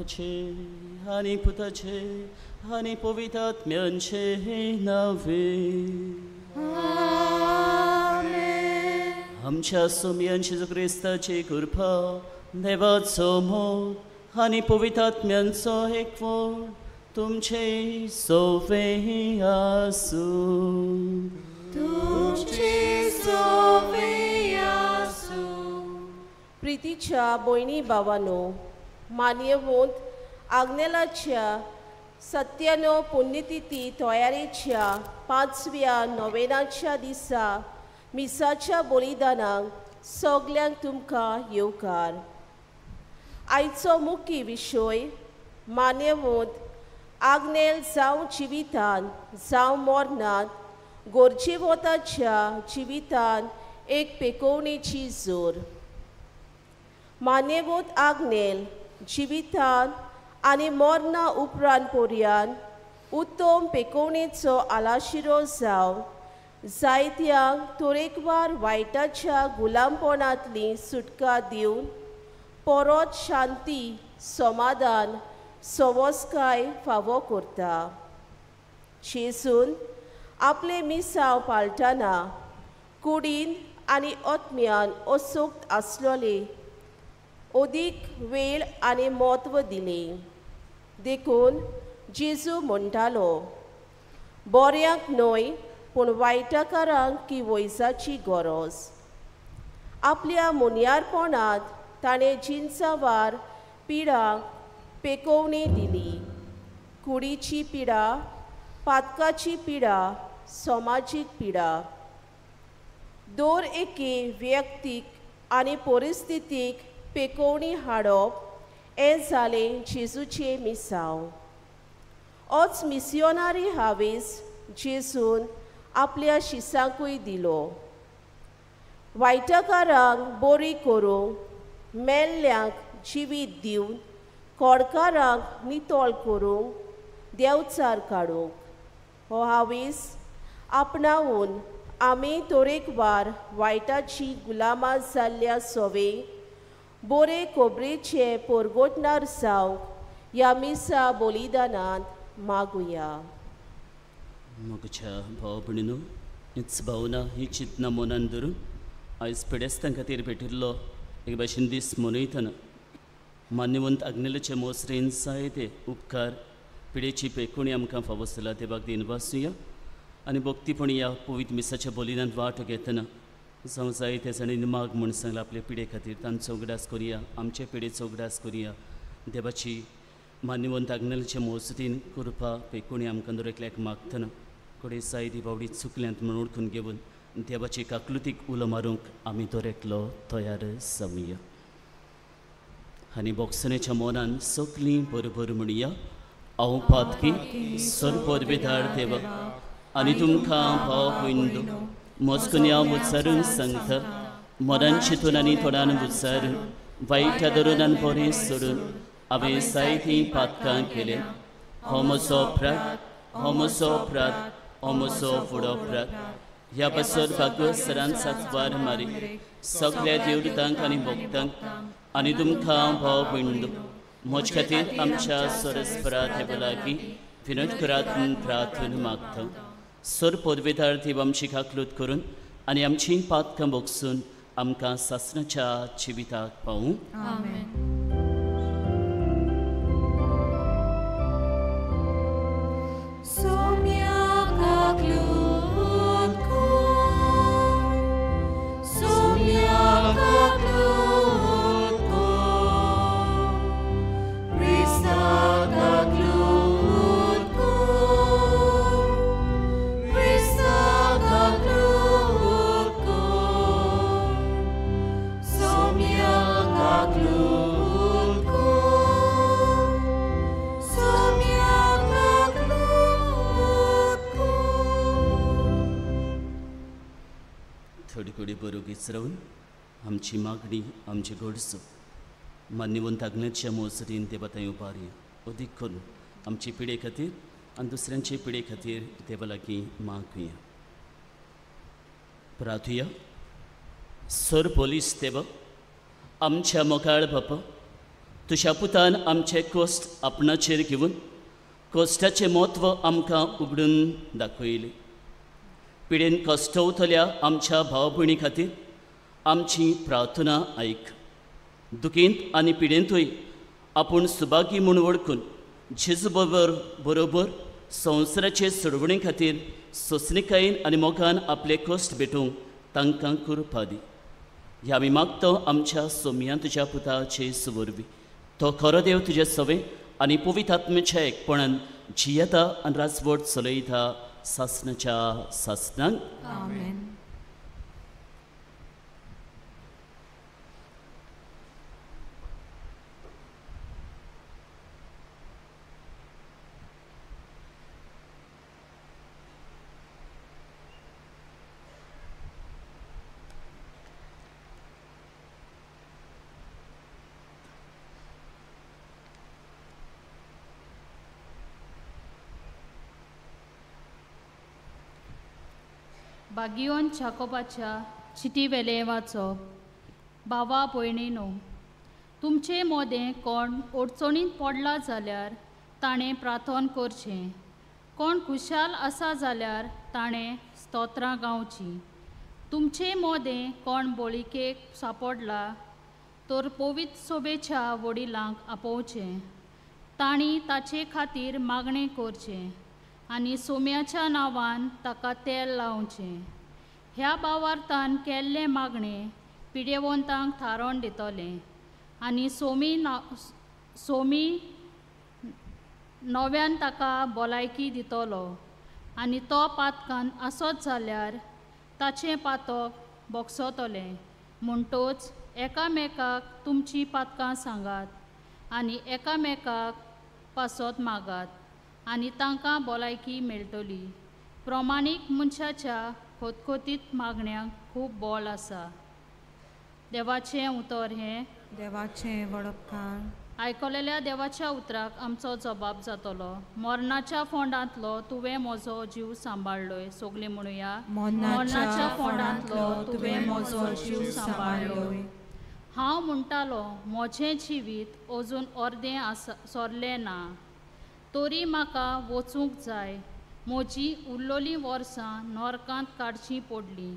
아버지 하니 부다체 하니 보비닷 면체 나위 아멘. 함차소 면치즈 그리스타치 굴파 네바소모 하니 보비닷 면서 핵포 tumche soveasu तुमची सोफियासु. प्रीतीच्या भयणी भावांनो, मान्यवंत आग्नेलाच्या 97 पुण्यतिथी तयारेच्या 5व्या नोवेनाच्या दिसा मिसाच्या बलिदानाक सगल्यांक तुमकां येवकार. आयचो मुख्य विशय मान्यवंत आग्नेल जावं जिवितान जावं मरणांत गोरजेवताच्या जिवितान एक पेकोवणेची जोर. मान्यवंत आग्नेल जिवितान आनी मरणा उपरांत पर्यंत उत्तम पेकोवणेचो आलाशिरो जावन जायत्यांक तरेकवार वायटाच्या गुलामपणांतली सुटका दिवन परत शांती समाधान सवस्काय फावो करता. जेजून आपले मिसांव पाळटना कुडीन आनी ओतम्यान असोक्त आसलोले अदीक वेळ आनी म्हत्व दिले. देखून जेजू म्हणटालो, बऱ्यांक न्हय पूण वायटाकारांक की वयसाची गरज. आपल्या मुनियारपणांत ताणें जिन्सावार पिडांक पेकोवणी दिली. कुडीची पिडा, पातकाची पिडा, समाजीक पिडा. दर एके व्यक्तीक आनी परिस्थितीक पेकोवणी हाडप हें जालें जेजूचें मिसांव. होच मिसियोनारी हावेस जेजून आपल्या शिसांकूय दिलो. वायटाकारांक बरी करूंक, मेल्ल्यांक जिवीत दिवन, कोडकारांक नितळ करूंक, देंवचार काडूंक. हो हावेस आपणावून आमी तरेकवार वायटाची गुलामां जाल्ल्या सवें बरे खोबरेचे परगोटणार जावंक ह्या मिसा बलिदानांत मागुया. मोगच्या भाव भयणीनो, हीच भावना ही चिंतना मनान धरून आयज पेडेस्तां खातीर भेटिल्लो एक भाशेन दीस मनयतना मान्यवंत आग्नेलाचे मोसरेन जायते उपकार पिडेची पेकोवणी आमकां फावो जाला ते बाग दिनवासूया आनी भक्तीपण ह्या पवित्र मिसाच्या बलिदान वांटो घेतना जावं जायते जाणीं माग म्हूण सांगला आपले पिडे खातीर तांचो उगडास करुया, आमचे पिडेचो उगडास करुया. देवाची मान्यवंत आग्नेलाच्या मोसरीन कृपा पेकोवणी आमकां दर एकल्याक मागतना कोडे सायदी बावडी चुकल्यांत म्हूण ओळखून घेवन देवाची काकलुतीक उलो मारूंक आमी दर एकलो तयार जावया. आनी बोगसणेच्या मोनान सगलीं बरोबर म्हणया, हांव पातकी सरपद बेताळ देवा आनी तुमकां भाव भयणो मोजकून हांव बुचारून सांगता, मोरान चिंतून आनी तोंडान बुचारून वायटा धरून आनी बरें सोडून हांवें जायतीं पातकां केले. हो म्हजो अपराध, हो म्हजो अपराध, हो म्हजो फुडो अपराध. ह्या पासत भागवसरान सातवार मारी सगळ्या देवतांक आनी भक्तांक आनी तुमकां भाव भयणो म्हजे खातीर आमच्या सरस्परा देवा लागीं विनोद करात म्हूण प्रार्थना मागता. सर पदवेदार देव आमची काकलूत करून आनी आमचीं पातकां भोगसून आमकां सासणाच्या जिविताक पावूं. आमेन. सोम्या काकलूत कर, सोम्या काकलूत कर, क्रिस्ता काकलूत कर, क्रिस्ता काकलूत कर, सोम्या काकलूत कर, सोम्या काकलूत कर. थोडी कोडी बरोगीच रावन आमची मागणी आमचे गोडसो मान्यवंत आग्नेच्या मोसरीन देवताय उबारया. अदीक करून आमची पिढे खातीर आनी दुसऱ्यांचे पिढे खातीर देवा लागीं मागुया. प्रार्थुया. सर पोलीस देवा, आमच्या मोकाळ बापा, तुज्या पुतान आमचे कोस्ट आपणाचेर घेवन कोस्टाचें म्हत्व आमकां उगडून दाखयलें. पिडेन कश्टवतल्या आमच्या भाव भयणी खातीर आमची प्रार्थना आयक. दुखेंत आनी पिडेंतूय आपूण सुभागी म्हूण वळखून जेजू बरोबर संवसाराचे सोडवणे खातीर सोंसणीकायेन आनी मोगान आपले कश्ट भेटूंक तांकां कृपा दी. ह्या आमी मागतो आमच्या सोम्या तुज्या पुताचे सुवरवी. तो खरो देव तुजे सवे आनी पवित्र आत्म्याच्या एकपणान जियेता आनी राजवट चलयता सासणाच्या सासणांक. आमेन. बागियोन छाकोपाच्या चिटी वेले वाचप. भावा भयणीनो, तुमचे मोदें कोण अडचणींत पडला जाल्यार ताणें प्रार्थना करचें. कोण खुशाल आसा जाल्यार ताणें स्तोत्रां गावचीं. तुमचे मोदें कोण बोळिकेक सापडला तर पवित्र सोबेच्या वडिलांक आपोवचें. तांणी ताचे खातीर मागणें करचें आनी सोम्याच्या नांवान ताका तेल लावचें. ह्या भावार्थान केल्लें मागणें पिडेवंतांक थारोवन दितलें आनी सोमी नव्यान ताका भलायकी दितलो. आनी तो पातकान आसत जाल्यार ताचें पातक बोगसतलें. म्हणटच एकामेकाक तुमची पातकां सांगात आनी एकामेकाक पासत मागात आनी तांकां भलायकी मेळटली. प्रमाणीक मनशाच्या खोतखोतीत मागण्यांक खूब बोल आसा. देवाचें उतर हें. देवाचें वळखकार. आयकलेल्या देवाच्या उतराक आमचो जबाब जातलो. मरणाच्या फोंडांतलो तुवें म्हजो जीव सांबाळलोय. सगलीं म्हणुया. मरणाच्या फोंडांतलो तुवें म्हजो जीव सांबाळलोय. हांव म्हणटालो म्हजें जिवीत अजून अर्दें सोरलें ना, तरी म्हाका वचूंक जाय. म्हजी उरलोलीं वर्सां नरकांत काडचीं पडलीं.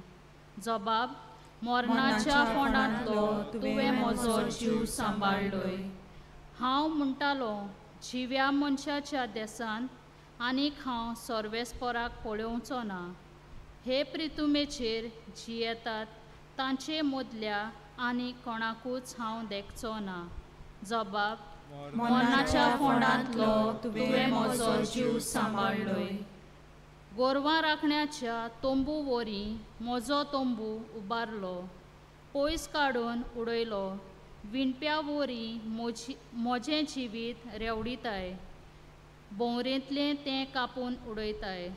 जबाब. मरणाच्या फोंडांतलो तुवें म्हजो जीव सांबाळलोय. हांव म्हणटालो जिव्या मनशाच्या देसांत आनीक हांव सर्वेस्पराक पळोवचो ना. हे प्रितुमेचेर जियेतात तांचे मदल्या आनी कोणाकूच हांव देखचो ना. जबाब. मरणाच्या फोंडांतलो तुवें म्हजो जीव सांबाळलोय. गोरवां राखण्याच्या तोंबू वरी म्हजो तोंबू उबारलो. पयस काडून उडयलो. विणप्या वरी म्हजें जिवीत रेवडिताय. भोंवरेंतलें तें कापून उडयताय.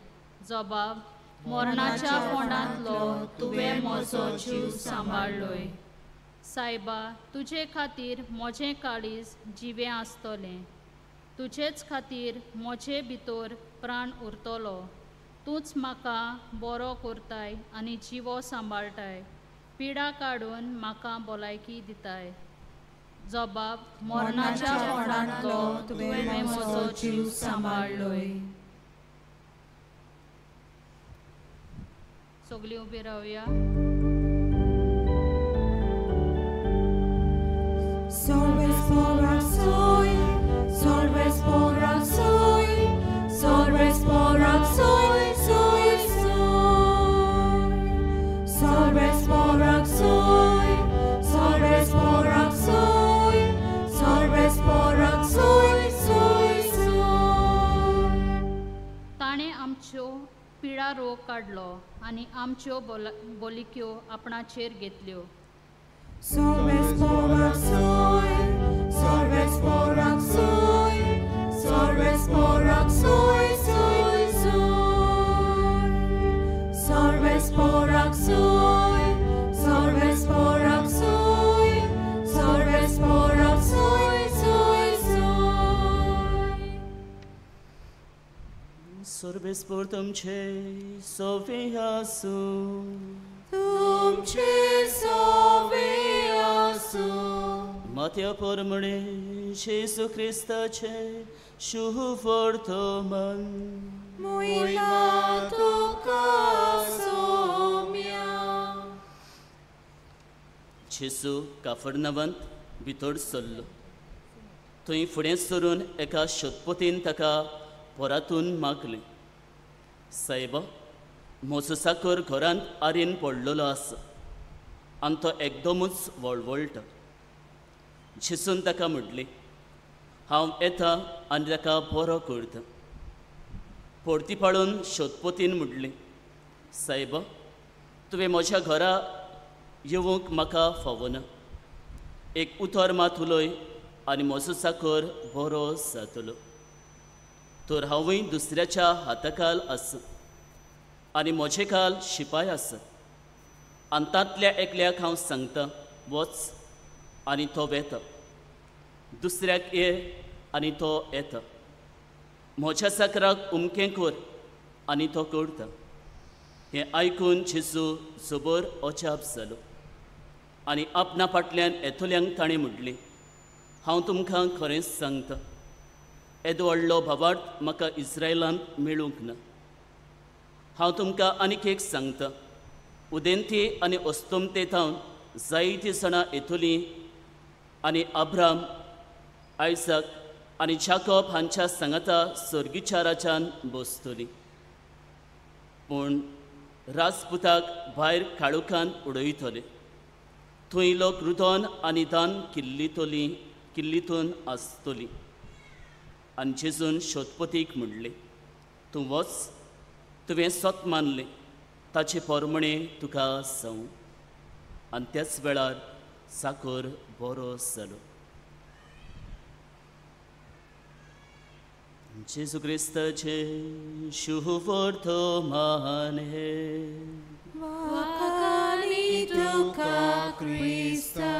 जबाब. मरणाच्या फोंडांतलो तुवें म्हजो जीव सांबाळलोय. सायबा, तुजे खातीर म्हजें काळीज जिवें आसतलें. तुजेच खातीर म्हजे भितर प्राण उरतलो. तूंच म्हाका बरो करताय आनी जिवो सांबाळटाय. पिडा काडून म्हाका भलायकी दिताय. जबाब. मरणाच्या फोंडांतलो तुवें म्हजो जीव सांबाळलोय. सगलीं उबी रावया. Sorvespora soy, sorvespora soy, sorvespora soy, soy, soy. Sorvespora soy, sorvespora soy, sorvespora soy, soy, soy. ताणें आमच्यो पिडा रोग काडलो आनी आमच्यो बोलिक्यो आपणाचेर घेतल्यो. Sorvespora soy, sorvespora soy, sorvespora soy, soy, soy. Sorvespora soy, sorvespora soy, sorvespora soy, soy, soy. Sorvespor तुमचे सोवे आसूं. तुमचे सोवे आसूं. Matia pormone Jesu Christace शुभ वर्तमान Moima tuka somia. जेसू काफरनावांत भितर सरलो थंय फुडें सरून एका शोधपोतीन ताका पोरातून मागलें सायबा म्हजो साकर घरांत आरेन पडलेलो आसा आनी तो एकदमूच वळवळटा जेसून ताका म्हणलें हांव येता आनी ताका बरो करता परती पाळून शोधपोतीन म्हणलें सायबा तुवें म्हज्या घरा येवंक म्हाका फावना एक उतर मात उलय आनी म्हजो साकर बरो जातलो तर हांवूय दुसऱ्याच्या हाताखाल आसा आनी म्हजे खाल शिपाय आसा आनी तांतल्या एकल्याक हांव सांगता वच आनी तो वेता दुसऱ्याक ये आनी तो येता म्हज्या साकराक उमकें कर आनी तो करता हें आयकून जेजू जबर अजाप जालो आनी आपणा फाटल्यान येतल्यांक ताणें म्हणलें हांव तुमकां खरेंच सांगता येदो व्हडलो भावार्थ म्हाका इस्रायलांत मेळूंक ना हांव तुमकां आनीक एक सांगता उदेंते आनी अस्तोमतेतावन जायतीं जाणां येतलीं आनी अब्राम आयसाक आनी जाकोब हांच्या सांगाता सर्गीच्या राजान बसतलीं पूण राजपुताक भायर काळोखांत उडयतले थंय लोक रुदन आनी दान किल्लीतून आसतलीं आनी जेजून शोधपोतीक म्हणलें तूं वच तुवें स्वत मानलें ताचे पोरमणें तुका जावं आनी त्याच वेळार साकर बरो जालो जेजू क्रिस्ताचे शुभ वर्तमान हे Wakani tuka Krista.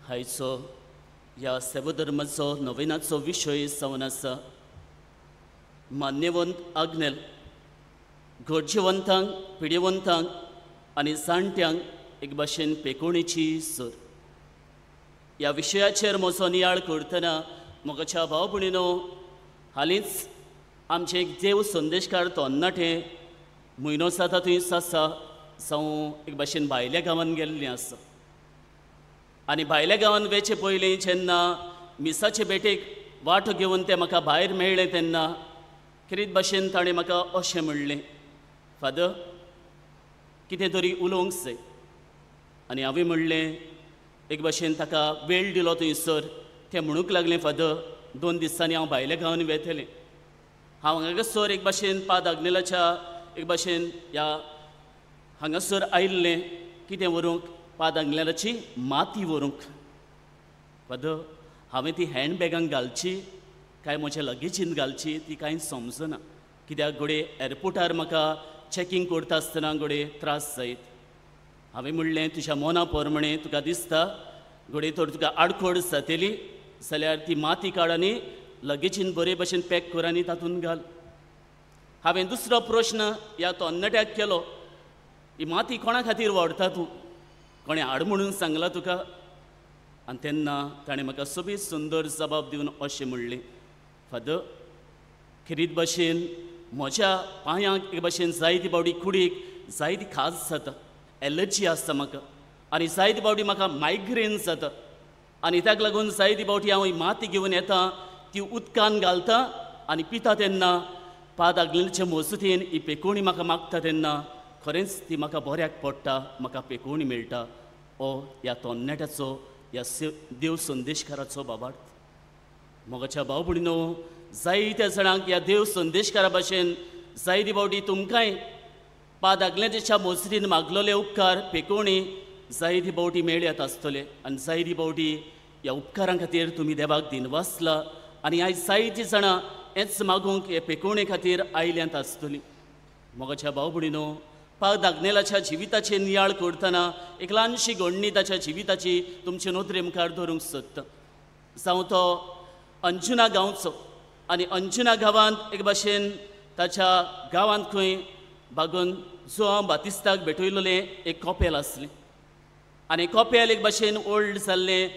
हायचो ह्या सेवधर्माचो नविनाचो विशय जावन आसा मान्यवंत आग्नेल गरजेवंतांक पिडेवंतांक आनी जाणट्यांक एक भाशेन पेकोणेची सर ह्या विशयाचेर म्हजो नियाळ करतना म्हज्या भाव भयणीनो हालींच आमचे एक देव संदेशकार तोन्नाटे म्हयनो जाता थंय आसा जावं एक भाशेन भायल्या गांवांत गेल्लीं आसा आनी भायल्या गांवांत वेचे पयलीं जेन्ना मिसाचे बेटेक वाटो घेवन ते म्हाका भायर मेळ्ळे तेन्ना कितें भाशेन ताणें म्हाका अशें म्हणलें फादर कितें तरी उलोवंक जाय आनी हांवें म्हणलें एक भाशेन ताका वेळ दिलो थंयसर तें म्हणूंक लागलें फादर 2 दिसांनी हांव भायल्या गांवांत वेतलें हांव हांगासर एक भाशेन पाद आग्नेलाच्या एक भाशेन ह्या हांगासर आयिल्लें कितें व्हरूंक पाद आग्नेलाची माती व्हरूंक फादर हांवें ती हँडबॅगांक घालची काय म्हज्या लगेजीन घालची ती कांय समजना कित्याक घोडे एअरपोर्टार म्हाका चॅकींग करता आसतना घोडे त्रास जायत हांवें म्हणलें तुज्या मना पोरमणें तुका दिसता घोडे तर तुका आडखोड जातली जाल्यार ती माती काड आनी लगेजीन बरे भशेन पॅक कर आनी तातूंत घाल हांवें दुसरो प्रश्न ह्या तोन्नाट्याक केलो ही माती कोणा खातीर व्हरता तूं कोणें हाड म्हणून सांगलां तुका आनी तेन्ना ताणें म्हाका सोबीत सुंदर जबाब दिवन अशें म्हणलें फादर खरीत भाशेन म्हज्या पांयांक एक भाशेन जायती बावडी कुडीक जायती खाज जाता एलर्जी आसता म्हाका आनी जायती बावडी म्हाका मायग्रेन जाता आनी ताका लागून जायती बावटी हांव ही माती घेवन येता ती उदकान घालता आनी पिता तेन्ना पाद आग्नेलाचे मजतीन ही पेकोवणी म्हाका मागता तेन्ना खरेंच ती म्हाका बऱ्याक पडटा म्हाका पेकोवणी मेळटा हो ह्या तोन्नाट्याचो ह्या देव संदेशकाराचो बाबार्थ मोगाच्या भाव भयणीनो जायत्या जाणांक ह्या देव संदेशकारा भाशेन जायती बावटी तुमकांय पाद आग्नेलाच्या मजतीन मागलोले उपकार पेकोवणी जायती बावटी मेळ्ळ्यात आसतले आनी जायती बावटी ह्या उपकारां खातीर तुमी देवाक दिनवासला आनी आयज जायतीं जाणां हेंच मागूंक हे पेकोवणे खातीर आयल्यांत आसतलीं मोगाच्या भाव भयणीनो पाद आग्नेलाच्या जिविताचेर नियाळ करतना एक ल्हानशी घडणी ताच्या जिविताची तुमचे नोदरे मुखार धरूंक सोदता जावं तो अंजुना गांवचो आनी अंजुना गांवांत एक भाशेन ताच्या गांवांत खंय बागोवन जो बातिस्ताक भेटयलोलें एक कॉपेल आसलें आनी कॉपेल एक भाशेन ओल्ड जाल्लें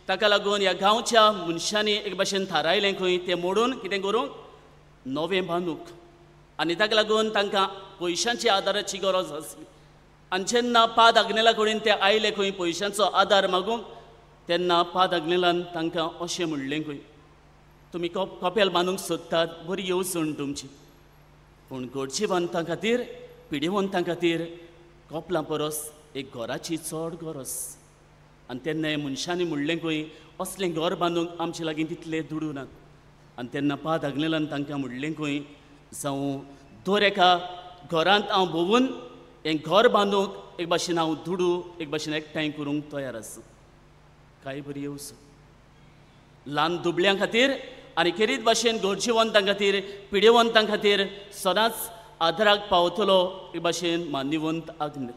ताका लागून ह्या गांवच्या मनशांनी एक भाशेन थारायलें खंय तें मोडून कितें करूंक नवें बांदूंक आनी ताका लागून तांकां पयशांची आदाराची गरज आसली आनी जेन्ना पाद आग्नेला कडेन ते आयले खंय पयशांचो आदार मागूंक तेन्ना पाद आग्नेलान तांकां अशें म्हणलें खंय तुमी कॉपेल बांदूंक सोदतात बरी येवजण तुमची पूण गोडचेवंतां खातीर पिडेवंतां खातीर कॉपलां परस एक घराची चड गरज आनी तेन्ना मनशांनी म्हणलें खंय असलें घर बांदूंक आमचे लागीं तितलें दुडू नात आनी तेन्ना पाद आग्नेलान तांकां म्हणलें खंय जावं दर एका घरांत हांव भोवून हें घर बांदूंक एक भाशेन हांव दुडू एक भाशेन एकठांय करूंक तयार आसा काय बरी येवजण ल्हान दुबळ्यां खातीर आनी खेरीत भाशेन गोरजेवंतां खातीर पिडेवंतां खातीर सदांच आदाराक पावतलो एक भाशेन मान्यवंत आग्नेल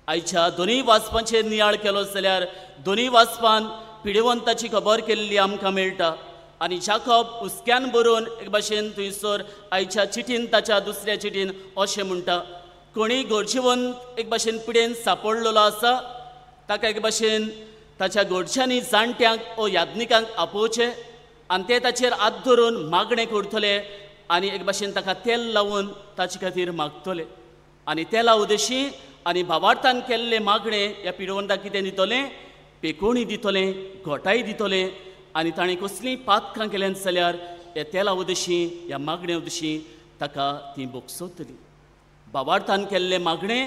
आयच्या दोनूय वाचपांचेर नियाळ केलो जाल्यार दोनूय वाचपान पिडेवंताची खबर केल्ली आमकां मेळटा आनी जाकोब हुस्क्यान बरोवन एक भाशेन थंयसर आयच्या चिठीन ताच्या दुसऱ्या चिठीन अशें म्हणटा कोणीय गोरजेवंत एक भाशेन पिडेन सांपडलेलो आसा ताका एक भाशेन ताच्या गोडच्यांनी जाणट्यांक ओ याज्ञिकांक आपोवचें आनी ते ताचेर हात धरून मागणें करतले आनी एक भाशेन ताका तेल लावून ताचे खातीर मागतले आनी तेला उदेशी आनी भावार्थान केल्ले मागणे ह्या पिडेवंताक कितें दितलें पेकोणी दितलें घोटाय दितलें आनी ताणें कसलींय पातकां केल्यान जाल्यार ह्या तेला उदेशी ह्या मागणे उदेशी ताका ती बोगसवतली भावार्थान केल्ले मागणे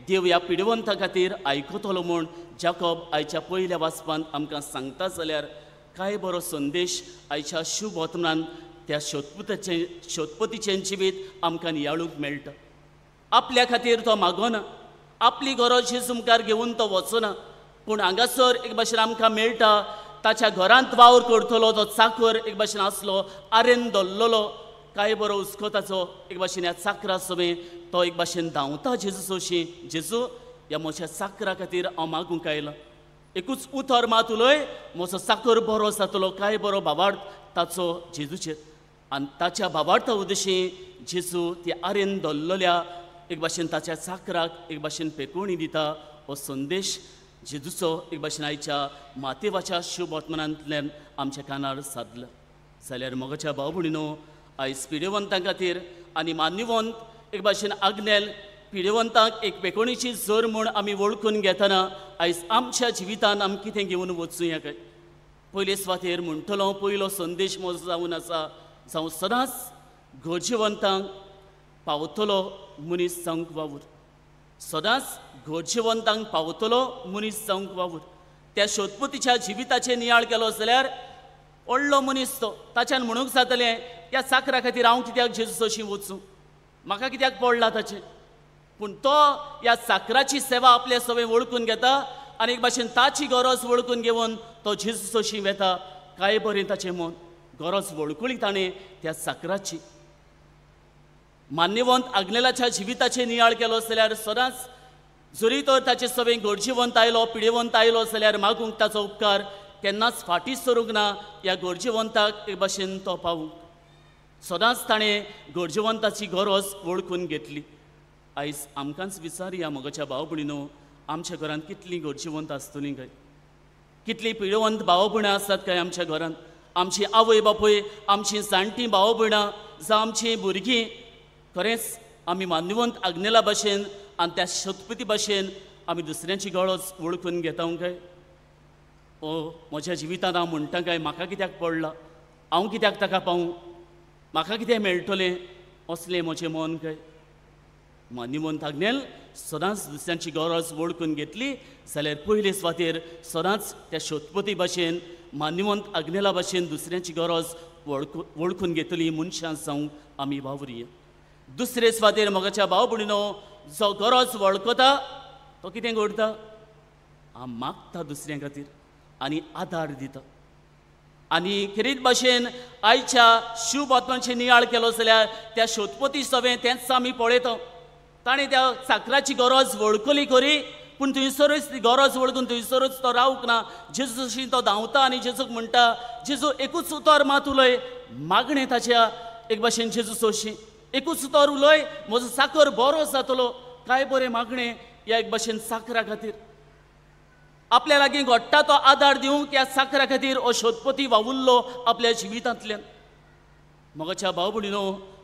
देव ह्या पिडेवंता खातीर आयकतलो म्हूण जाकोब आयच्या पयल्या वाचपांत आमकां सांगता जाल्यार काय बरो संदेश आयच्या शुभ वर्तमानांत त्या शोधपतीचें जिवीत आमकां नियाळूंक मेळटा आपल्या खातीर तो मागोना आपली गरज जेजू मुखार घेवन तो वचना पूण हांगासर एक भाशेन आमकां मेळटा ताच्या घरांत वावर करतलो तो चाकर एक भाशेन आसलो आरेन दल्लोलो काय बरो हुस्को ताचो एक भाशेन ह्या चाकरा समें तो एक भाशेन धांवता जेजू सोशी जेजू ह्या म्हज्या चाकरा खातीर हांव मागूंक आयलां एकूच उतर मात उलय म्हजो चाकर बरो जातलो काय बरो भावार्थ ताचो जेजूचेर आनी ताच्या भावार्था उदेशी जेजू त्या आरेन दल्लोल्या एक भाशेन ताच्या चाकराक एक भाशेन पेकोवणी दिता हो संदेश जेजूचो एक भाशेन आयच्या मातेवाच्या शुभ वर्तमानांतल्यान आमच्या कानार सादला जाल्यार मोगाच्या भाव भयणीनो आयज पिडेवंतां खातीर आनी मान्यवंत एक भाशेन आग्नेल पिडेवंतांक एक पेकोवणीची जर म्हूण आमी वळखून घेतना आयज आमच्या जिवितान आमी कितें घेवन वचूया काय पयले सुवातेर म्हणटलो पयलो संदेश म्हजो जावन आसा जावं सदांच गोरजेवंतांक पावतलो मनीस जावंक वावूर सदांच गोरजेवंतांक पावतलो मनीस जावंक वावूर त्या शोधपतीच्या जिविताचेर नियाळ केलो जाल्यार व्हडलो मनीस तो ताच्यान म्हणूंक जातलें ह्या चाकरा खातीर हांव कित्याक जेजू अशी वचूं म्हाका कित्याक पडला ताचें पूण तो ह्या चाकराची सेवा आपले सवय वळखून घेता आनी एक भाशेन ताची गरज वळखून घेवन तो जेजू अशी वेता काय बरें ताचें मन गरज वळखुली ताणें त्या चाकराची मान्यवंत आग्नेलाच्या जिविताचेर नियाळ केलो जाल्यार सदांच जरी तर ताचे सवें गोरजेवंत आयलो पिडेवंत आयलो जाल्यार मागूंक ताचो उपकार केन्नाच फाटीं सरूंक ना ह्या गोरजेवंताक एक भाशेन तो पावूंक सदांच ताणें गोरजेवंताची गरज वळखून घेतली आयज आमकांच विचारया मोगाच्या भाव भयणीनो आमच्या घरांत कितलीं गोरजेवंत आसतलीं काय कितलीं पिडेवंत भाव भयणां आसात काय आमच्या घरांत आमची आवय बापूय आमची जाणटीं भाव भयणां जावं आमचीं भुरगीं खरेंच आमी मान्यवंत आग्नेला भाशेन आनी त्या शोधपती भाशेन आमी दुसऱ्यांची गरज वळखून घेता काय ओ म्हज्या जिवितांत हांव म्हणटा काय म्हाका कित्याक पडला हांव कित्याक ताका पावूं म्हाका कितें मेळटलें असलें म्हजें मन काय मान्यवंत आग्नेल सदांच दुसऱ्यांची गरज वळखून घेतली जाल्यार पयले सुवातेर सदांच त्या शोधपती भाशेन मान्यवंत आग्नेला भाशेन दुसऱ्यांची गरज वळखून घेतली मनशां जावंक आमी वावुरया दुसरे सुवातेर मोगाच्या भाव भयणीनो जो गरज वळखता तो कितें करता हांव मागता दुसऱ्यां खातीर आनी आदार दिता आनी खेरीत भाशेन आयच्या शुभ आत्म्याचे नियाळ केलो जाल्यार त्या शोधपती सवें तेंच आमी पळयता ताणें त्या चाकराची गरज वळखली खरी पूण थंयसरूच ती गरज वळखून थंयसरूच तो रावूंक ना जेजूशी तो धांवता आनी जेजूक म्हणटा जेजू एकूच उतर मात उलय मागणें ताच्या एक भाशेन जेजू सोशी एकूच तोर उलय म्हजो साकर बरो जातलो. काय बरें मागणें ह्या एक भाशेन साकरा खातीर. आपल्या लागीं घडटा तो आदार दिवंक ह्या साकरा खातीर हो सोदपती वावुरलो आपल्या जिवितांतल्यान. मोगाच्या भाव भयणीनो,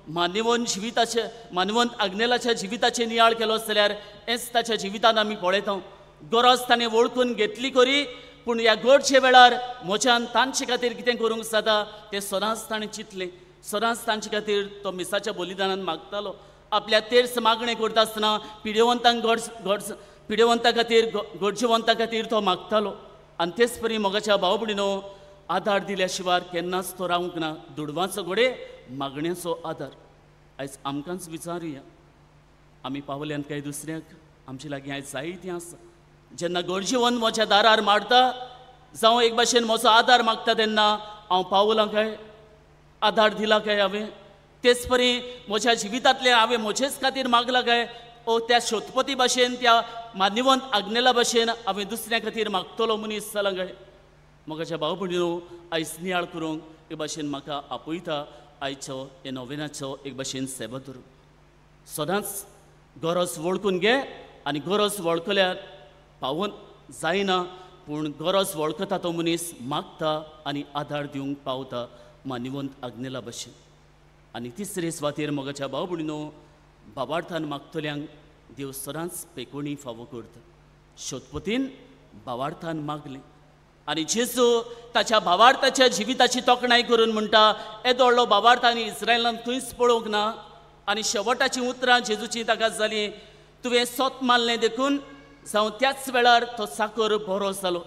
मानवंत आग्नेलाच्या जिविताचे नियाळ केलो जाल्यार हेंच ताच्या जिवितांत आमी पळयता. गरज ताणें वळखून घेतली खरी, पूण ह्या गरजे वेळार म्हज्यान तांचे खातीर कितें करूंक जाता तें सदांच ताणें चिंतलें. सदांच तांचे खातीर तो मिसाच्या बलिदानान मागतालो. आपल्या तेर्स मागणें करता आसतना पिडेवंता खातीर गरजेवंता खातीर तो मागतालो. आनी तेच परी मोगाच्या भाव भयणीनो, आदार दिल्या शिवाय केन्नाच तो रावंक ना. दुडवाचो घोडे मागण्याचो आदार. आयज आमकांच विचारुया, आमी पावल्यान काय दुसऱ्याक? आमचे लागीं आयज जायतीं आसा. जेन्ना गरजेवंत म्हज्या दारार मारता, जावं एक भाशेन म्हजो आदार मागता तेन्ना हांव पावलां काय? आदार दिला काय हांवें? तेच परी म्हज्या जिवितांतले हांवें म्हजेच खातीर मागला काय? ओ त्या सोदपती भाशेन, त्या मान्यवंत आग्नेला भाशेन हांवें दुसऱ्या खातीर मागतलो मनीस जाला काय? मोगाच्या भाव भयणीनो, आयज नियाळ करूंक एक भाशेन म्हाका आपयता आयचो हे नोवेनाचो एक भाशेन सेवा धरूंक. सदांच गरज वळखून घे, आनी गरज वळखल्यार पावोन जायना, पूण गरज वळखता तो मनीस मागता आनी आदार दिवंक पावता मान्यवंत आग्नेला भाशेन. आनी तिसरे सुवातेर मोगाच्या भाव भयणीनो, भावार्थान मागतल्यांक देव सदांच पेकोणी फावो करता. सोदपतीन भावार्थान मागलें आनी जेजू ताच्या भावार्थाच्या जिविताची तोखणाय करून म्हणटा, येदो व्हडलो भावार्थ आनी इस्रायलान खंयच पळोवंक ना. आनी शेवटाची उतरां जेजूची ताका जालीं, तुवें सोत मारलें देखून जावं त्याच वेळार तो साकर बरो जालो.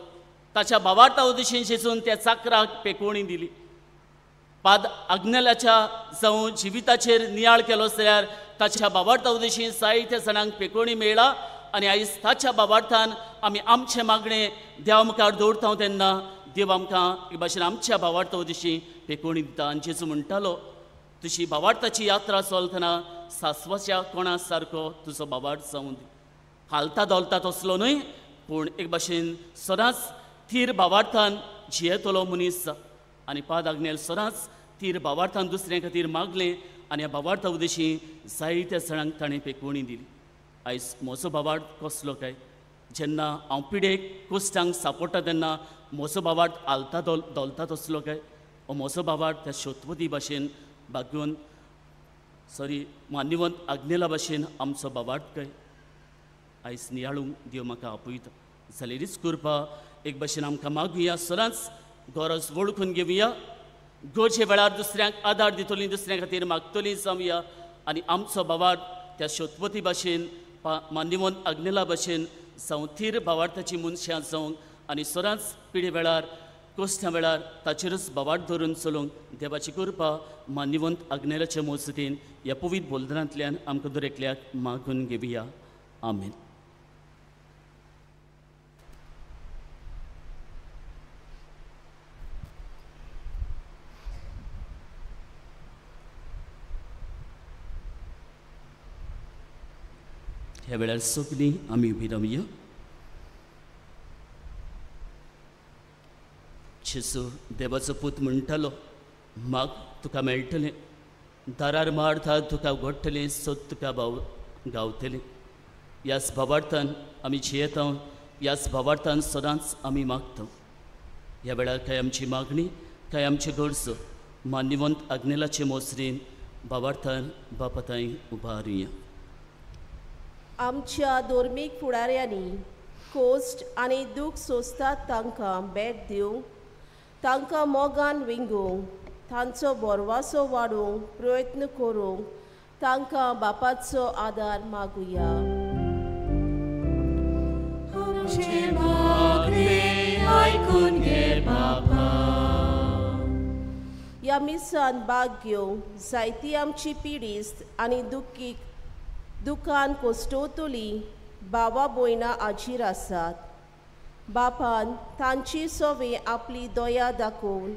ताच्या भावार्था उद्देशीन जेजून त्या चाकराक पेकोवणी दिली. पाद आग्नेलाच्या जावं जिविताचेर नियाळ केलो जाल्यार ताच्या भावार्था उद्देशीन जायत्या जाणांक पेकोवणी मेळ्ळा. आनी आयज ताच्या भावार्थान आमी आमचें मागणें देवा मुखार दवरता तेन्ना देव आमकां हे भाशेन आमच्या भावार्था उद्देशीं पेकोवणी दिता. आनी जेजू म्हणटालो, तुजी भावार्थाची यात्रा चलतना सासवाच्या कोणा सारको तुजो भावार्थ जावं दी. हालता दोलता तसलो न्हय, पूण एक भाशेन सदांच थीर भावार्थान जियेतलो मनीस जा. आनी पाद आग्नेल सदांच थीर भावार्थान दुसऱ्या खातीर मागलें आनी ह्या भावार्था उद्देशीं जायत्या जाणांक ताणें पेकोवणी दिली. आयज म्हजो भावार्थ कसलो काय? जेन्ना हांव पिडेक कोश्टांक सांपडटा तेन्ना म्हजो भावार्थ हालता दोलता तसलो काय? हो म्हजो भावार्थ त्या सोदपती भाशेन मान्यवंत आग्नेला भाशेन आमचो भावार्थ काय? आयज नियाळूंक देव म्हाका आपयता. जाल्यारीच कृपा एक भाशेन आमकां मागुया. सदांच गरज वळखून घेवया. गरजे वेळार दुसऱ्यांक आदार दितलीं, दुसऱ्या खातीर मागतलीं जावया. आनी आमचो भावार्थ त्या सोदपती भाशेन, मान्यवंत आग्नेला भाशेन जावं थीर भावार्थाची मनशां जावंक आनी सदांच पिढे वेळार कोश्ट्या वेळार ताचेरच भावार्थ धरून चलूंक देवाची कृपा मान्यवंत आग्नेलाच्या मजतीन ह्या पवित्र बोलदनांतल्यान आमकां दरेकल्याक मागून घेवया. आमीन. ह्या वेळार सगळीं आमी उबी रावया. जेजू देवाचो पूत म्हणटालो, माग तुका मेळटलें, दारार मारता तुका घडटलें, सोद तुका गावतलें. ह्याच भावार्थान आमी जियेता, ह्याच भावार्थान सदांच आमी मागता. ह्या वेळार काय आमची मागणी, काय आमचे गरजो मान्यवंत आग्नेलाचे मोसरेन भावार्थान बापाताय उबारुया. आमच्या धर्मीक फुडाऱ्यांनी कोस्ट आनी दूख सोंसतात तांकां भेट दिवंक, तांकां मोगान विंगूंक, तांचो बोरवासो वाडोवंक प्रयत्न करूंक तांकां बापाचो आदार मागुया. आमचे मागणे आयकून घे बापा. ह्या मिसान भाग घेवंक जायतीं आमची पिडीस्त आनी दुखान कोसटवतली बाबा भयणां आजीर आसात. बापान तांची सोवे आपली दया दाखोवन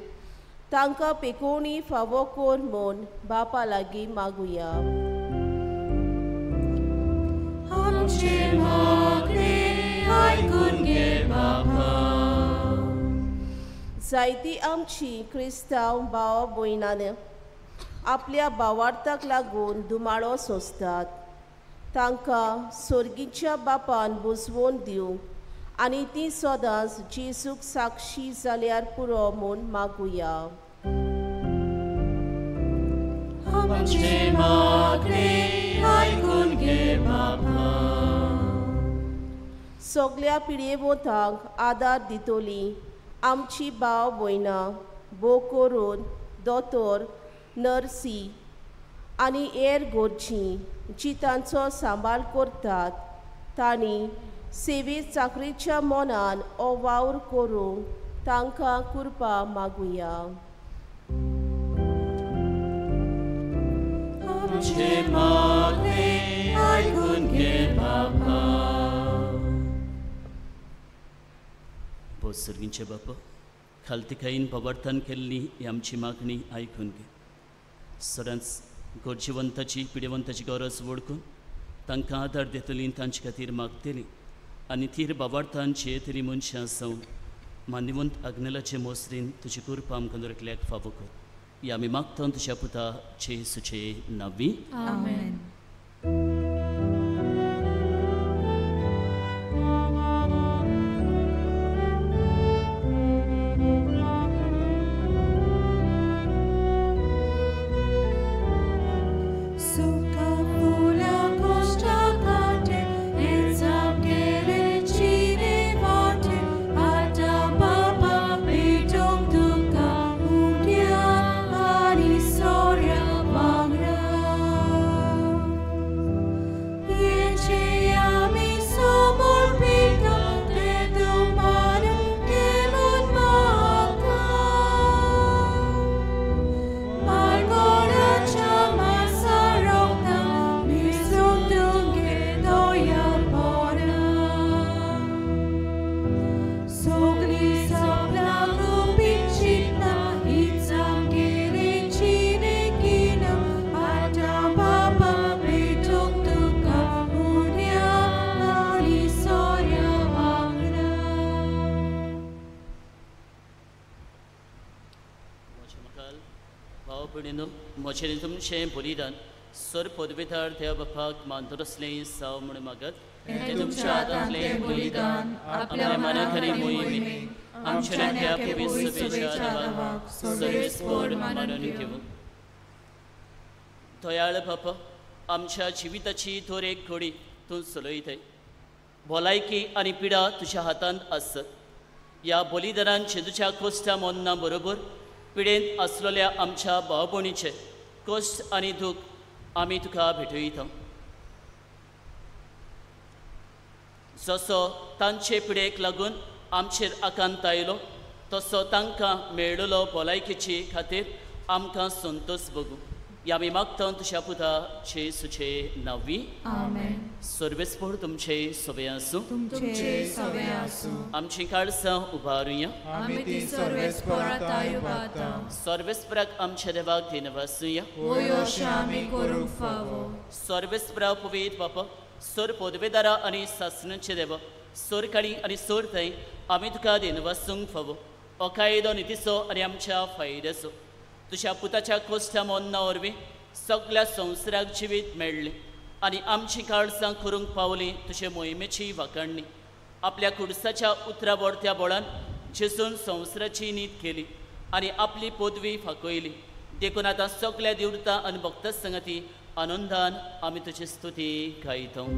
तांकां पेकोवणी फावो कोर म्हूण बापा लागीं मागुया. आमचे मागणे आयकून घे बापा. जायतीं आमची क्रिस्तांव भाव भयणां आपल्या भावार्थाक लागून दुमाळो सोंसतात. तांकां सर्गीच्या बापान बुजवून दिवं आनी ती सदांच जेसूक साक्षी जाल्यार पुरो म्हूण मागुया. आमचे मागणे आयकून घे बाबा. सगल्या पिळयेवोतांक आदार दितली आमची भाव भयणां भोव करून दोतोर, नर्सी आनी हेर घरचीं जीं तांचो सांबाळ करतात, तांणी सेवे चाकरेच्या मनान हो वावर करूंक तांकां कृपा मागुया. आमचे मागणे आयकून घे बाबा. सर्गींचे बाप, खालतिकायेन पवार्थान केल्ली ही आमची मागणी आयकून घे. सदांच गरजेवंताची पिडेवंताची गरज वळखून तांकां आदार दितली, तांचे खातीर मागतली आनी तीर बाबार्थांचे तरी मनशां जावन मान्यवंत आग्नेलाचे मोसरीन तुजी कृपा आमकां दरेकल्याक फावो कर. ही आमी मागता तुज्या पुता जेसूचे नांवी. आमेन. म्हजें तुमचें बलिदान सर पदवेदार देव बापाक मानतरसलें जावं म्हूण मागत. तुमच्या हातांतलें बलिदान आपल्या मनात आनी मोहिमेन आमच्या त्या पवित्र सभेच्या नांवाक सर्वेस्पर मानून घेवं. दयाळ बापा, आमच्या जिविताची दर एक घडी तूं चलयताय. भलायकी आनी पिडा तुज्या हातांत आसत. ह्या बलिदानान जेजूच्या कोश्टा मोन्ना बरोबर पिडेंत आसलेल्या आमच्या भाव भयणीचे कश्ट आनी दूख आमी तुका भेटयता. जसो तांचे पिडेक लागून आमचेर आकांत आयलो, तसो तांकां मेळिल्लो भलायकेची खातीर आमकां संतोश भोगू. ह्या आमी मागता तुज्या पुता जेसूचे नांवी. आमेन. सर्वेस्पर तुमचे सवे आसूं. तुमचे सवे आसूं. आमची काळजां उबारुया. आमी ती सर्वेस्परांत उबारता. सर्वेस्पराक आमच्या देवाक दिनवासुया. वयोश आमी करूंक फावो. सर्वेस्परा पवित्र बापा, सर पदवेदारा आनी सासणांचे देवा, सर काळी आनी सर थंय आमी तुका दिनवासूंक फावो. हो कायदो नितीचो आनी आमच्या फायद्याचो. तुज्या पुताच्या कोश्टा मोन्ना वरवीं सगळ्या संवसाराक जिवीत मेळ्ळें आनी आमची काळजां करूंक पावली तुजे मोहिमेची वाखाणणी. आपल्या कुडसाच्या उतरा बोडत्या बोळान जेजून संवसाराची नीत केली आनी आपली पदवी फांकयली. देखून आतां सगळ्या देवतां आनी भक्तां संगती आनंदान आमी तुजी स्तुती गायता.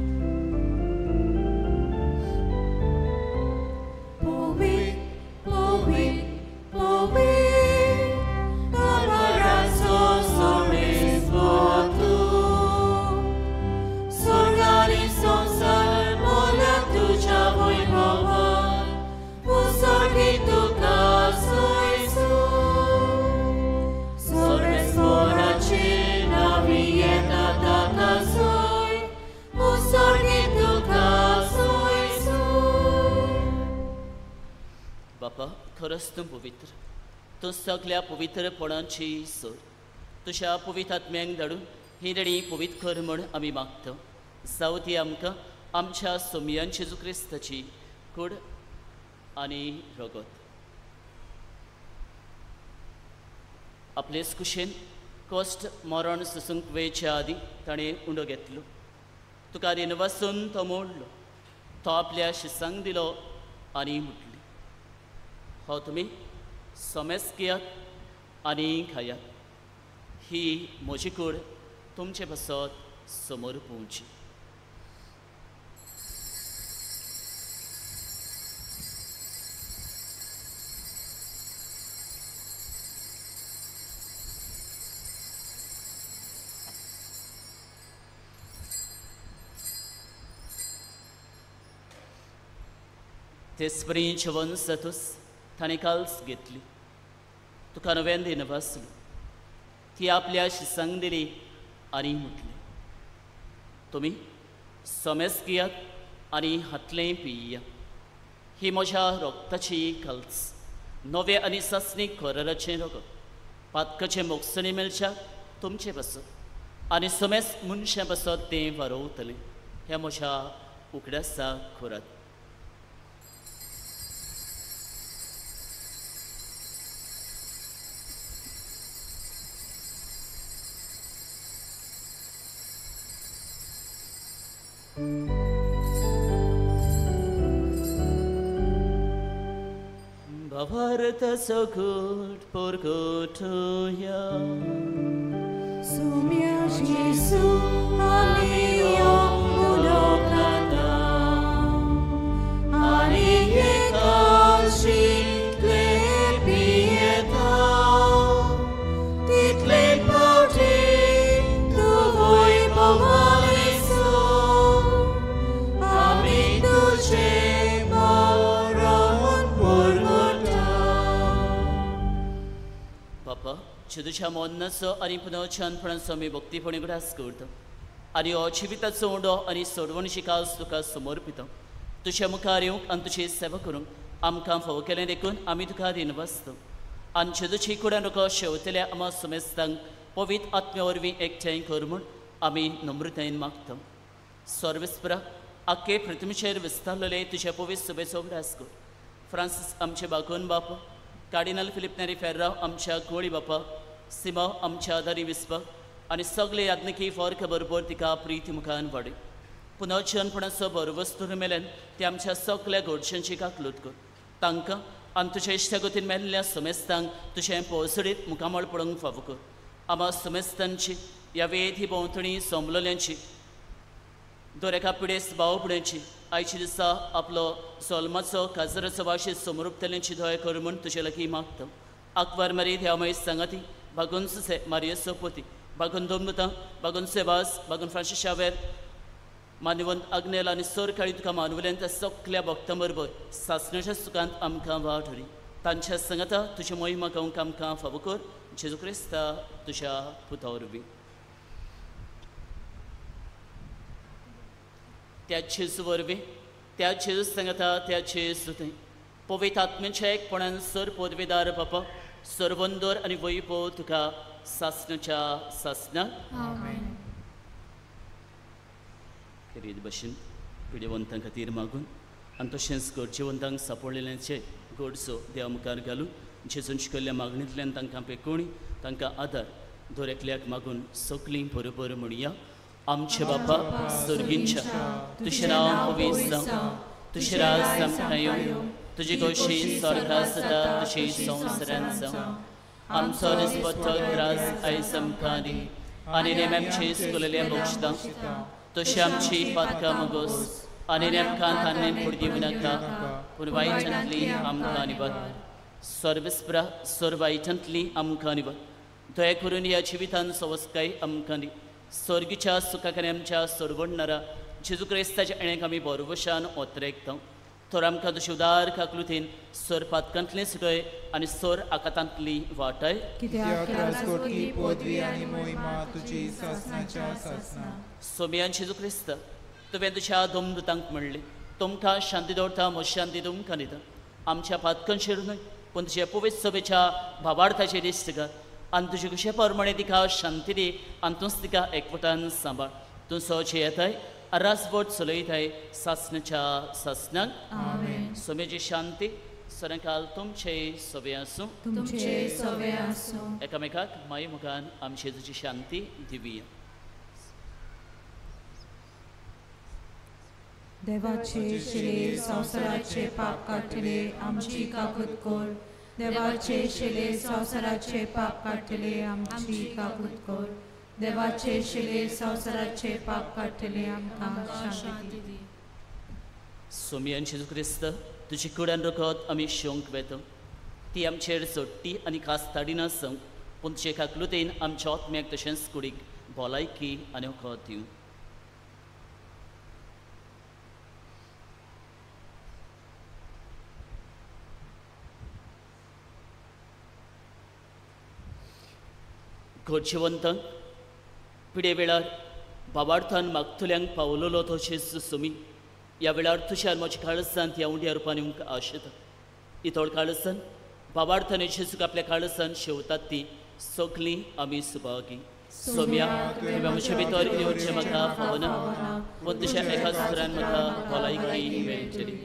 बापा, खरंच तूं पवित्र. तूं सगळ्या पवित्रपणाची सोड. तुज्या पवित्र आत्म्यांक धाडून ही देणी पवित्र कर म्हूण आमी मागता. जावं ती आमकां आमच्या सोमयान जेजू क्रिस्ताची कूड आनी रगत आपलेच कुशेन कश्ट मरण सुसूंक वेच्या आदी ताणें उंडो घेतलो. तुका रिन वसून तो मोडलो. तो आपल्या शिसांक दिलो आनी म्हटली, हो तुमी सोमेस घेयात आनी खायात. ही म्हजी कूड तुमचे बसत समोर पोवची. ते स्प्रींच वंसतूस ताणें काल्स घेतली. तुका नव्यान दिन बसलो. ती आपल्या शिसांक दिली आनी म्हटली, तुमी सोमेस घेयात आनी हातलें पिया. ही म्हज्या रोगताची काल्स, नवे आनी सस्नीक खोराराचें रगत. पातकाचे मोगसणी मेळच्या तुमचे बसत आनी सोमेस मनशां बसत तें वारोवतलें. ह्या म्हज्या उकड्यासा खोरात. Bavarta good porgotoya. Sumia Jesu amio unokata. Arie kalshi klepieta. Title poti tu voi povaleso. Ami duce moron porgota. Papa, तुझ्या मोन्नाचो आनी पुनर्छानपणाचो आमी भक्तीपणी घास करता आनी हो जिविताचो उंडो आनी सोडवणीची कास तुका समर्पिता. तुज्या मुखार येवंक आनी तुजी सेवा करूंक आमकां फाव केलें देखून आमी तुका दिन वाचता. आनी तुजी कुडान तुका शेवतल्या आमा सुमेस्तांक पवित्र आत्म्या वरवीं एकठांय कर म्हूण आमी नम्रतायेन मागता. सर्वेस्परा आख्खे पृथ्वीचेर विस्तारलेले तुज्या पवित्र सभेचो घास कर. फ्रांसीस आमचे बागोन बापा, कार्डिनल फिलिप नेरी फेर्राव आमच्या गोळी बापा, सिमा आमच्या आदारी विस्पाक आनी सगळे याज्ञिकी फॉर्क बरोबर तिका प्रीती मुखान वाडय. पुनर्जन्मपणाचो बरवस्तूर मेल्यान ते आमच्या सगळ्या गोडशांची काकलूत कर. तांकां आनी तुज्या इश्टागतीन मेल्ल्या समेस्तांक तुजें पोसडीत मुखामळ पडोवंक फाव कर. आमा समेस्तांची ह्या वेधी भोंवतणी सोंबलोल्यांची दोरेका पिडेस भावपड्यांची आयच्या दिसा आपलो सोलमाचो काजराचो वाशीत समरुपतल्यांची धोय कर म्हूण तुजे लागीं मागता. आकवार मारी ह्या मय सांगाती बागून सुसे मारिया सोपोती बागून दोमनुता बागून सेवास बागून फ्रांसीस शावेर मानवंत आग्नेल आनी सर काळी तुका मानवल्यान त्या सगळ्या भक्तां बरोबर सासणाच्या सुखांत आमकां वाट हरी. तांच्या सांगाता तुजी मोहिमा गावंक आमकां फाव कर. जेजू क्रिस्ता तुज्या पुता वरवीं. त्या जेजू वरवीं त्या जेजू सांगाता त्या जेजू थंय पवित्र आत्म्याच्या एकपणान सर पदवेदार बापा सर्वंदर आनी वैभव तुका सासणाच्या सासणाक. खरीद भशेन पिडेवंतां खातीर मागून आनी तशेंच गरजेवंतांक सांपडलेल्यांचे गोडसो देवा मुखार घालून जेजूंचे कडल्या मागणींतल्यान तांकां पेकोवणी तांकां आदार दोरेकल्याक मागून सगळीं बरोबर म्हणया. आमचे बापा स्वर्गींच्या तुजें नांव पवित्र जावं, तुजें राज आमकां येवं, तुजी कशी स्वर्गांत जाता तशी संवसारांत जावं. आमचो दिसपट्टो त्रास आयज आमकां दी आनी नेम आमचे इस्कुलेल्या मोक्षदांक तशी आमची पातकां मागोस आनी नेमकां तान्नें फुडें दिवं नाका पूण वायटांतली आमकां निवड. सर्वेस्परा सर वायटांतली आमकां निवड. दया करून ह्या जिवितांत सवस्काय आमकां दी. स्वर्गीच्या सुखाकाने आमच्या सोडवणारा जेजू क्रिस्ताच्या येण्याक आमी बरोवशान ओतरेकता. तर आमकां तुजी उदार काकलुतीन सर पातकांतली सुटय आनी सर आकांतांतली वाटाय. सोम्यान जेजू क्रिस्त तुवें तुज्या दोमदूतांक म्हणलें तुमकां शांती दवरता म्हजी शांती तुमकां दिता. आमच्या पातकांचेर न्हय पूण तुज्या पवित्र सभेच्या भावार्थाचेर दिश्ट घाल आनी तुजे कशे प्रमाणे तिका शांती दी आनी तूंच तिका एकवटान सांबाळ. तूं सोचे येताय आरासभर चलयताय सासणाच्या सासणाक. सोम्याची शांती सदांकाल तुमचे सवे आसूं. तुमचे सवे आसूं. एकामेकाक माये मुखान आमची तुजी शांती दिवया. देवाचे शिले संवसाराचे पाप काढले आमची काकूत कोर. देवाचे शिले संवसाराचे पाप काढले आमची काकूत कोर. देवाचे शिले संवसाराचे पाप काढले आमकां शांती दी. सोमियान जेजू क्रिस्त तुजी कुडान रगत आमी शेवंक वेतो. ती आमचेर सोडटी आनी कास्ताडी नासूं, पूण तुजे काकलुतेन आमच्या आत्म्याक तशेंच कुडीक भलायकी आनी वखद दिवं. घोडजेवंतांक पिडे वेळार बाबार्थान मागतुल्यांक पावलोलो तो जेजू सोमी, ह्या वेळार तुज्यान म्हज्या काळजांत ह्या उंड्या रुपान येवंक आशेता. इतोड काळजान बाबार्थान जेजूक आपल्या काळजांत शेवतात ती सगलीं आमी सुभागी. सोम्या तुवें म्हजे भितर येवचें म्हाका फावना, पूण तुज्या एका सुरान म्हाका भलायकी मेळटली.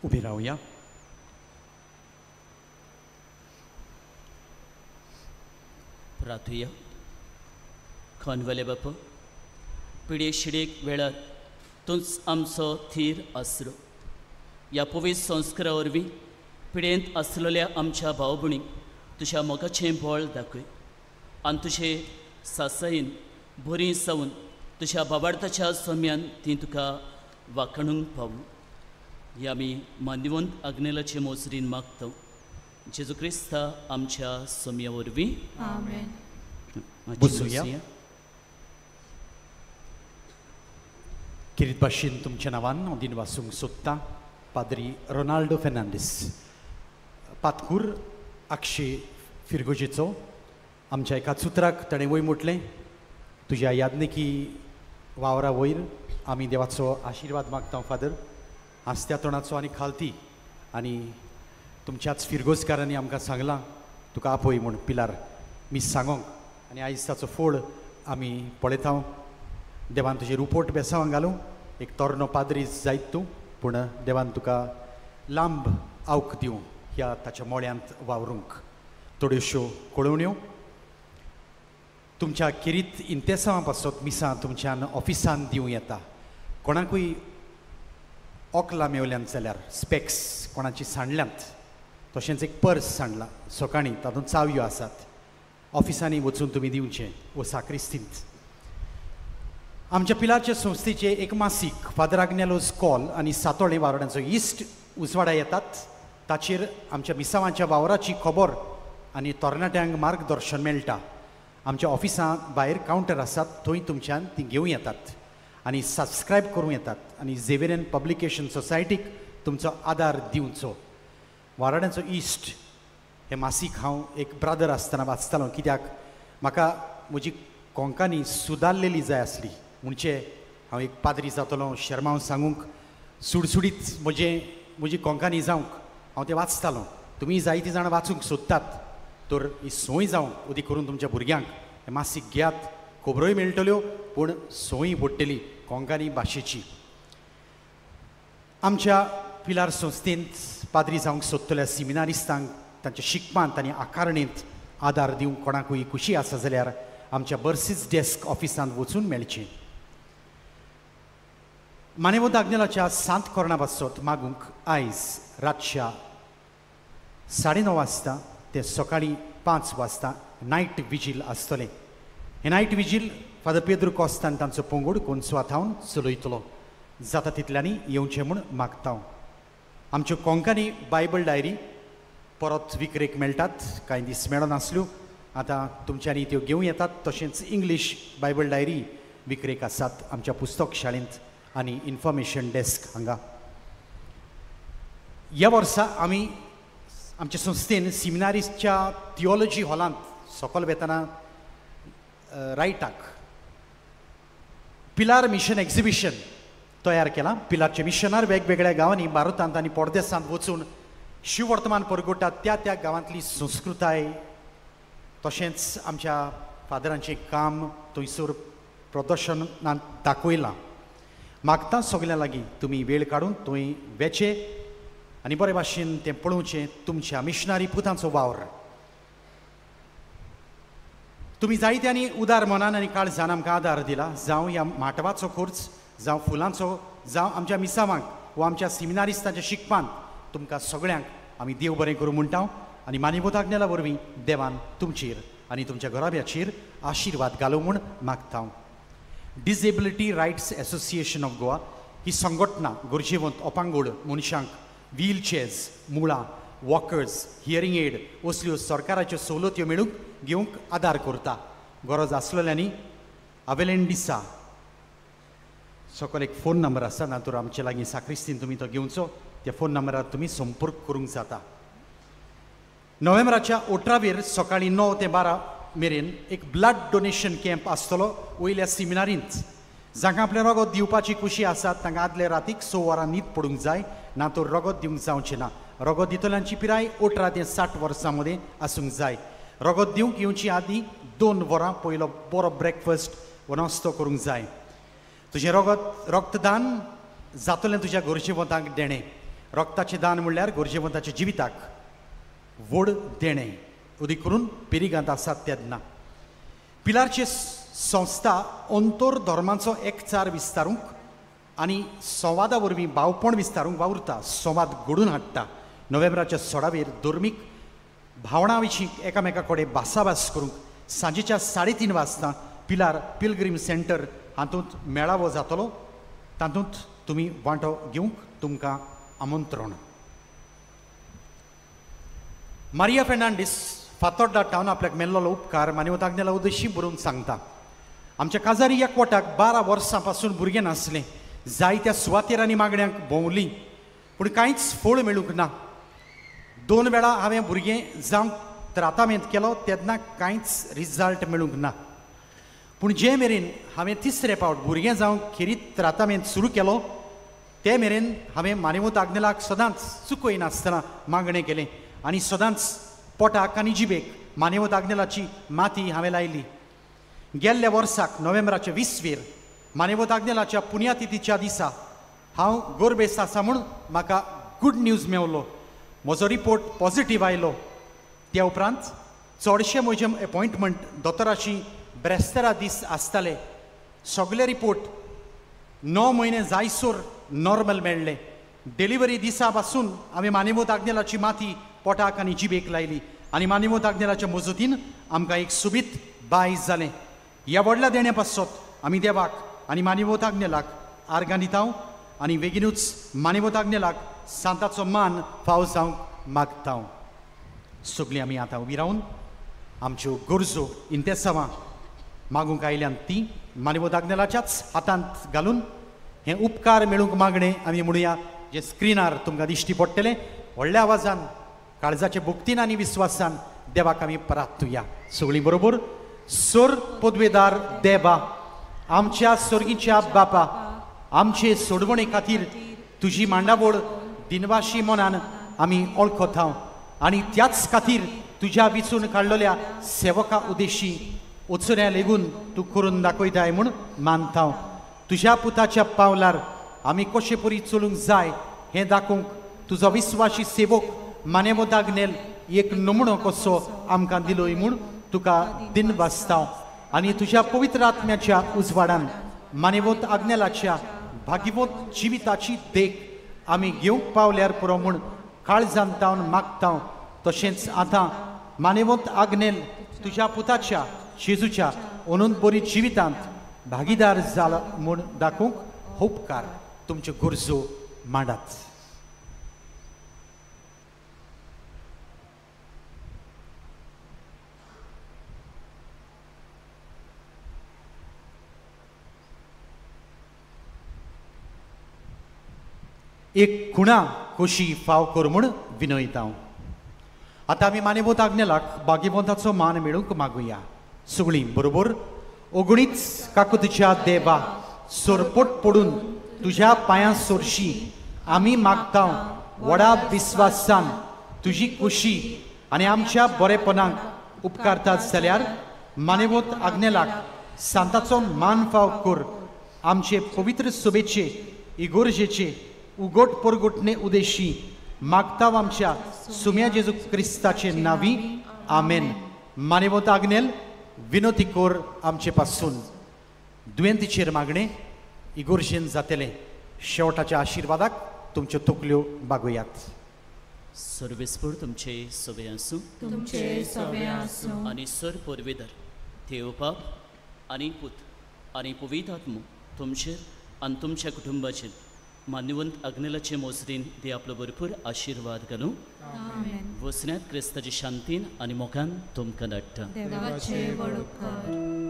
उभी राहूया. प्रार्थुया. खनवले बापा, पिडे शिडेक वेळार तूंच आमचो थीर आसरो. ह्या पवित्र संस्कारा वरवीं पिडेंत आसलेल्या आमच्या भाव भयणीक तुज्या मोगाचें बळ दाखय आनी तुजे सासयेन बरीं जावन तुज्या बाबार्थाच्या सोम्यान ती तुका वाखणूंक पावूं. ही आमी मान्यवंत आग्नेलाचे मोसरीन मागता. जेजू क्रिस्ता आमच्या सोम्या वरवीं. आमेन. बसूया. किरीत भाशेन तुमच्या नांवान हांव दिन वाचूंक सोदतां. पाद्री रोनाल्डो फेर्नांडीस, पातकूर आक्षे फिरगोजेचो. आमच्या एका सुत्राक ताणें वय म्हटलें, तुज्या यादनेकी वावरा वयर आमी देवाचो आशिर्वाद मागता फादर. आस्त्या तोणाचो आनी खालती आनी तुमच्याच फिरगोजकारांनी आमकां सांगलां तुका आपय म्हूण पिलार मीस सांगोंक. आनी आयज ताचो फोड आमी पळयता. देवान तुजेर उपोट बेसांव घालूं. एक तोरनो पाद्री जायत तूं, पूण देवान तुका लांब आवक दिवं ह्या ताच्या मोळ्यांत वावरूंक. थोड्योश्यो कळवण्यो. तुमच्या किरीत इंतेसां पासत मिसां तुमच्यान ऑफिसान दिवं येता. कोणाकूय ओकला मेवल्यांत जाल्यार स्पेक्स कोणाची सांडल्यांत, तशेंच एक पर्स सांडलां सकाळीं, तातूंत चावयो आसात. ऑफिसांनी वचून तुमी दिवचें वो साक्रिस्तींत. आमच्या पिलारचे संस्थेचे एक मासीक फादर आग्नेलोज कॉल आनी सातोळे वावड्यांचो इश्ट उजवाडा येतात. ताचेर आमच्या मिसांवांच्या वावराची खबर आनी तरणाट्यांक मार्गदर्शन मेळटा. आमच्या ऑफिसांत भायर कावंटर आसात, थंय तुमच्यान ती घेवं येतात आनी सबस्क्रायब करूं येतात. आनी झेवियरियन पब्लिकेशन सोसायटीक तुमचो आदार दिवचो. वाराड्यांचो इश्ट हे मासीक हांव एक ब्रादर आसतना वाचतालो, कित्याक म्हाका म्हजी कोंकणी सुदारलेली जाय आसली. म्हणजे हांव एक पाद्री जातलो शर्माव सांगूंक सुडसुडीत म्हजी कोंकणी जावंक हांव तें वाचतालों. तुमी जायतीं जाणां वाचूंक सोदतात, तर ही सोय जावं उदी करून तुमच्या भुरग्यांक हें मासीक घेयात. खबरोय मेळटल्यो, पूण सोय पडटली कोंकणी भाशेची. आमच्या पिलार संस्थेंत पाद्री जावंक सोदतल्या सिमिनारिस्तांक तांच्या शिकपांत आनी आकारणेंत आदार दिवंक कोणाकूय खुशी आसा जाल्यार आमच्या बर्सीज डेस्क ऑफिसांत वचून मेळचें. मानेवंत आग्नेलाच्या सांत कोर्णा पासत मागूंक आयज रातच्या 9:30 वाजता ते सकाळी 5 वाजता नायट विजील आसतलें. हें नायट विजील फादर पेद्रू कॉस्तान तांचो पंगड कोण स्वतावन चलयतलो. जाता तितल्यांनी येवचें म्हूण मागता. आमच्यो कोंकणी बायबल डायरी परत विक्रेक मेळटात. कांय दीस मेळनासल्यो, आतां तुमच्यांनी त्यो घेवं येतात. तशेंच इंग्लीश बायबल डायरी विक्रेक आसात आमच्या पुस्तक शाळेंत आनी इन्फॉर्मेशन डेस्क हांगा. ह्या वर्सा आमी आमच्या संस्थेन सिमिनारिस्टच्या थियोलॉजी हॉलांत सकयल वेतना रायटाक पिलार मिशन एक्झिबिशन तयार केलां. पिलारचे मिशनार वेगवेगळ्या गांवांनी भारतांत आनी परदेसांत वचून शिववर्तमान परगटात त्या त्या गांवांतली संस्कृताय तशेंच आमच्या फादरांचें काम थंयसर प्रदर्शनांत दाखयलां. मागता सगळ्यां लागीं तुमी वेळ काडून थंय वेचे आनी बरे भाशेन तें पळोवचें तुमच्या मिशनारी पुतांचो वावर. तुमी जायत्यांनी उदार मनान आनी काळजान आमकां आदार दिला. जावं ह्या माटवाचो खर्च, जावं फुलांचो, जावं आमच्या मिसावांक वा आमच्या सिमिनारिस्तांच्या शिकपांत तुमकां सगळ्यांक आमी देव बरें करूं म्हणटा. आनी मानिवताज्ञेला वरवीं देवान तुमचेर आनी तुमच्या घराब्याचेर आशिर्वाद घालूं म्हूण मागता. Disability Rights Association of Goa ही संघटना गरजेवंत अपांगोड मनशांक व्हीलचेअर्स, मुळां, वॉकर्स, हियरिंग एड असल्यो सरकाराच्यो सवलत्यो मेळूंक घेवंक आदार करता. गरज आसलेल्यांनी हावेलेन दिसा सकयल एक फोन नंबर आसा, नातूर आमचे लागीं साक्रिस्तीन तुमी तो घेवचो. त्या फोन नंबरार तुमी संपर्क करूंक जाता. नोव्हेंबराच्या 18 सकाळीं 9 ते 12 मेरेन एक ब्लड डोनेशन कॅम्प आसतलो वयल्या सिमिनारींत. जांकां आपलें रगत दिवपाची खुशी आसा तांकां आदले रातीक 6 वरां न्हीद पडूंक जाय, ना तर रगत दिवंक जावचें ना. रगत दितल्यांची पिराय 18 ते 60 वर्सां मदें आसूंक जाय. रगत दिवंक येवची आदीं 2 वरां पयलो बरो ब्रेकफास्ट वो नास्तो करूंक जाय. तुजें रक्तदान जातलें तुज्या गरजेवंतांक देणें. रक्ताचें दान म्हणल्यार गरजेवंताच्या जिविताक व्हड देणें. उदी करून पिरिगांत आसात तेन्ना पिलारची संस्था अंतर धर्मांचो एकचार विस्तारूंक आनी संवादा वरवीं भावपण विस्तारूंक वावुरता, संवाद घडोवन हाडटा. नोव्हेंबराच्या 16 धर्मीक भावना विशीं एकामेका कडेन भासाभास करूंक सांजेच्या 3:30 वाजता पिलार पिलग्रीम सेंटर हातूंत मेळावो जातलो. तातूंत तुमी वांटो घेवंक तुमकां आमंत्रण. मारिया फेर्नांडीस फातोर्डा टावन आपल्याक मेल्लो उपकार मानिवताज्ञेला उद्देशी बरोवन सांगता. आमच्या काजारी एकवटाक 12 वर्सां पासून भुरगें नासलें. जायत्या सुवातेर आनी मागण्यांक भोंवलीं पूण कांयच फळ मेळूंक ना. 2 वेळा हांवें भुरगें जावंक त्रातामेंत केलो तेन्ना कांयच रिजल्ट मेळूंक ना. पूण जे मेरेन हांवें 3रे फावट भुरगें जावंक खेरीत त्रातामेंत सुरू केलो ते मेरेन हांवें मानिवताज्ञेलाक सदांच चुकयनासतना मागणें केलें आनी सदांच पोटाक आनी जिबेक मानिवताज्ञेलाची माती हांवें लायली. गेल्ल्या वर्साक नोव्हेंबराच्या 20 मानिवताज्ञेलाच्या पुण्यतिथीच्या दिसा हांव गोरबेस आसा म्हूण म्हाका गूड न्यूज मेवलो. म्हजो रिपोर्ट पॉझिटीव आयलो. त्या उपरांत चडशे म्हजे अपॉयंटमेंट दोतोराची ब्रेस्तारा दीस आसताले. सगळे रिपोर्ट 9 म्हयने जायसर नॉर्मल मेळ्ळे. डिलिव्हरी दिसा पासून हांवें मानिवताज्ञेलाची माती पोटाक आनी जिबेक लायली आनी मानिवताज्ञेलाच्या मजतीन आमकां एक सुबीत बायज जालें. ह्या व्हडल्या देण्या पासत आमी देवाक आनी मानिवताज्ञेलाक आर्गां दिता आनी बेगीनूच मानिवताज्ञेलाक सांताचो मान फाव जावंक मागता. सगळीं आमी आतां उबी रावन आमच्यो गरजो इंतेसावां मागूंक आयल्यान ती मानिवताज्ञेलाच्याच हातांत घालून हें उपकार मेळूंक मागणें आमी म्हणुया. जे स्क्रिनार तुमकां दिश्टी पडटलें व्हडल्या आवाजान काळजाच्या भक्तीन आनी विस्वासान देवाक आमी प्रार्थुया. सगळीं बरोबर. सोर पदवेदार देवा, आमच्या सर्गीच्या बापा, आमचे सोडवणे खातीर तुजी मांडावळ दिनवाशी मनान आमी वळखता आनी त्याच खातीर तुज्या विचून काडलेल्या सेवका उद्देशी वचुऱ्या लेगून तूं करून दाखयताय म्हूण मानता. तुज्या पुताच्या पावलार आमी कशे परी चलूंक जाय हें दाखोवंक तुजो विस्वासी सेवक मानिवताज्ञेल एक नमुनो कसो आमकां दिलोय म्हूण तुका दिन वाजता. आनी तुज्या पवित्र आत्म्याच्या उजवाडान मानिवताज्ञेलाच्या भागीवत जिविताची देख आमी घेवंक पावल्यार पुरो म्हूण काळजांत मागता. तशेंच आतां मानेवंत आग्नेल तुज्या पुताच्या जेजूच्या अनंत बरी जिवितांत भागीदार जाला म्हूण दाखोवंक हो उपकार तुमच्यो गरजो मांडात. एक खुणा खोशी फाव कर म्हूण विनयता हांव. आतां आमी मानेवंत आग्नेलाक भाग्यवंताचो मान मेळूंक मागुया. सगळीं बरोबर. ओगणीच काकुतीच्या देवा सोरपोट पडून तुज्या पांयां सोरशी आमी मागता व्हडा विस्वासान तुजी खोशी आनी आमच्या बरेपणाक उपकारतात जाल्यार मानेवंत आग्नेलाक सांताचो मान फाव कर. आमचे पवित्र सभेचे इगोर्जेचे उगोट परगोटणे उदेशी मागता आमच्या सुम्या जेजू क्रिस्ताचे नावी. आमेन. मानेवंत आग्नेल विनोती कोर आमचे पासून दुयेंतीचेर मागणे इगोर्जेन जातले. शेवटाच्या आशिर्वादाक तुमच्यो तकल्यो बागुयात. सर्वेस्पर तुमचे सवे आसूं तुमचे सवे आसूं आनी सर परवेदर देव बाप आनी पूत आनी पवित्र आत्मो तुमचेर आनी तुमच्या कुटुंबाचेर मान्यवंत आग्नेलाचे मोसरीन दे आपलो भरपूर आशिर्वाद घालूं. आमेन. वसण्यात क्रिस्ताची शांतीन आनी मोगान तुमकां धाडटा. देवाचे वळख कर.